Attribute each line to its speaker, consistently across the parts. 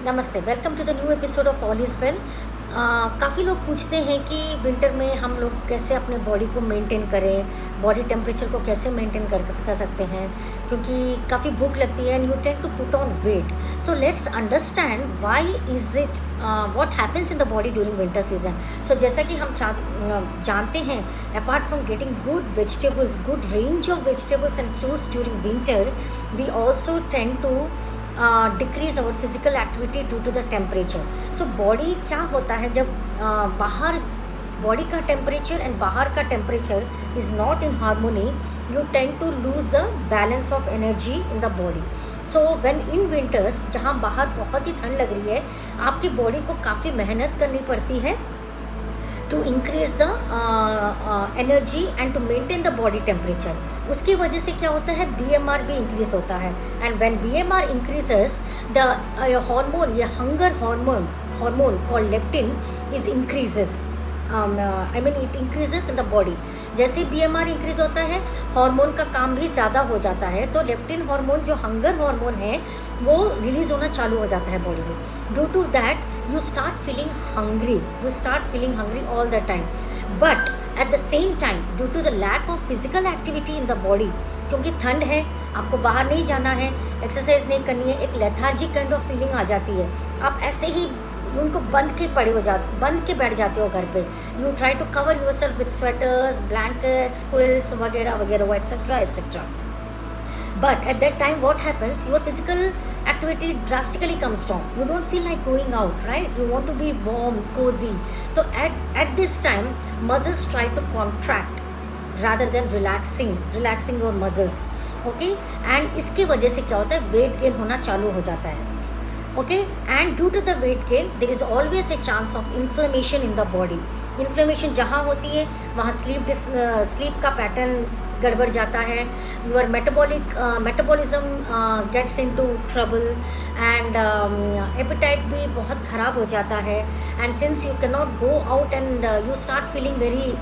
Speaker 1: नमस्ते, welcome to the new episode of all is well. काफ़ी लोग पूछते हैं कि विंटर में हम लोग कैसे अपने बॉडी को मेंटेन करें, बॉडी टेम्परेचर को कैसे मेंटेन कर सकते हैं, क्योंकि काफ़ी भूख लगती है and you tend to put on weight. So let's understand why is it what happens in the body during winter season. So जैसा कि हम जानते हैं, apart from getting good vegetables, good range of vegetables and fruits during winter, we also tend to decrease our physical activity due to the temperature. So body क्या होता है जब बाहर बॉडी का टेम्परेचर एंड बाहर का temperature is not in harmony, you tend to lose the balance of energy in the body. So when in winters, जहाँ बाहर बहुत ही ठंड लग रही है, आपकी बॉडी को काफ़ी मेहनत करनी पड़ती है to increase the energy and to maintain the body temperature। उसकी वजह से क्या होता है, BMR भी इंक्रीज होता है। And when BMR increases, the hormone, ये hunger hormone called leptin is increases। I mean it increases in the body। जैसे BMR इंक्रीज होता है, हार्मोन का काम भी ज़्यादा हो जाता है, तो लेप्टिन हार्मोन जो हंगर हार्मोन है वो रिलीज होना चालू हो जाता है बॉडी में। Due to that you start feeling hungry all the time, but at the same time, due to the lack of physical activity in the body, क्योंकि ठंड है, आपको बाहर नहीं जाना है, एक्सरसाइज नहीं करनी है, एक लेथार्जिक काइंड ऑफ फीलिंग आ जाती है। आप ऐसे ही उनको बंद के बैठ जाते हो घर पे। You try to cover yourself with sweaters, blankets, quilts वगैरह वगैरह etcetera. But at that time, what happens? Your physical activity drastically comes down. You don't feel like going out, right? You want to be warm, cozy. So at this time, muscles try to contract rather than relaxing your muscles. Okay? And इसके वजह से क्या होता है, weight gain होना चालू हो जाता है। Okay? And due to the weight gain, there is always a chance of inflammation in the body. Inflammation जहाँ होती है वहाँ स्लीप का पैटर्न गड़बड़ जाता है। Your metabolism gets into trouble and appetite भी बहुत ख़राब हो जाता है। And since you can not go out and you start feeling very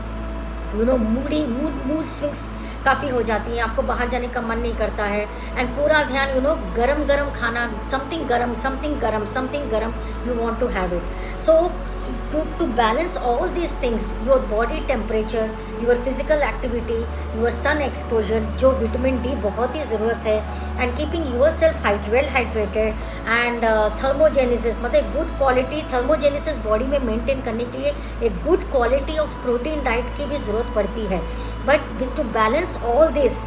Speaker 1: mood swings काफ़ी हो जाती हैं, आपको बाहर जाने का मन नहीं करता है। एंड पूरा ध्यान गरम खाना, something garam you want to have it. So to balance all these things, your body temperature, your physical activity, your sun exposure, जो विटामिन डी बहुत ही ज़रूरत है, and keeping yourself well hydrated and thermogenesis, मतलब good quality thermogenesis body में maintain करने के लिए एक good quality of protein diet की भी ज़रूरत पड़ती है। But to balance all this,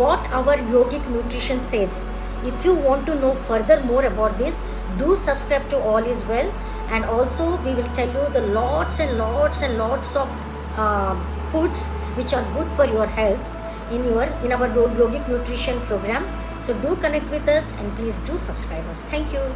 Speaker 1: what our yogic nutrition says, if you want to know further more about this, do subscribe to All Is Well, and also we will tell you the lots of foods which are good for your health in our yogic nutrition program. So do connect with us and please do subscribe us. Thank you.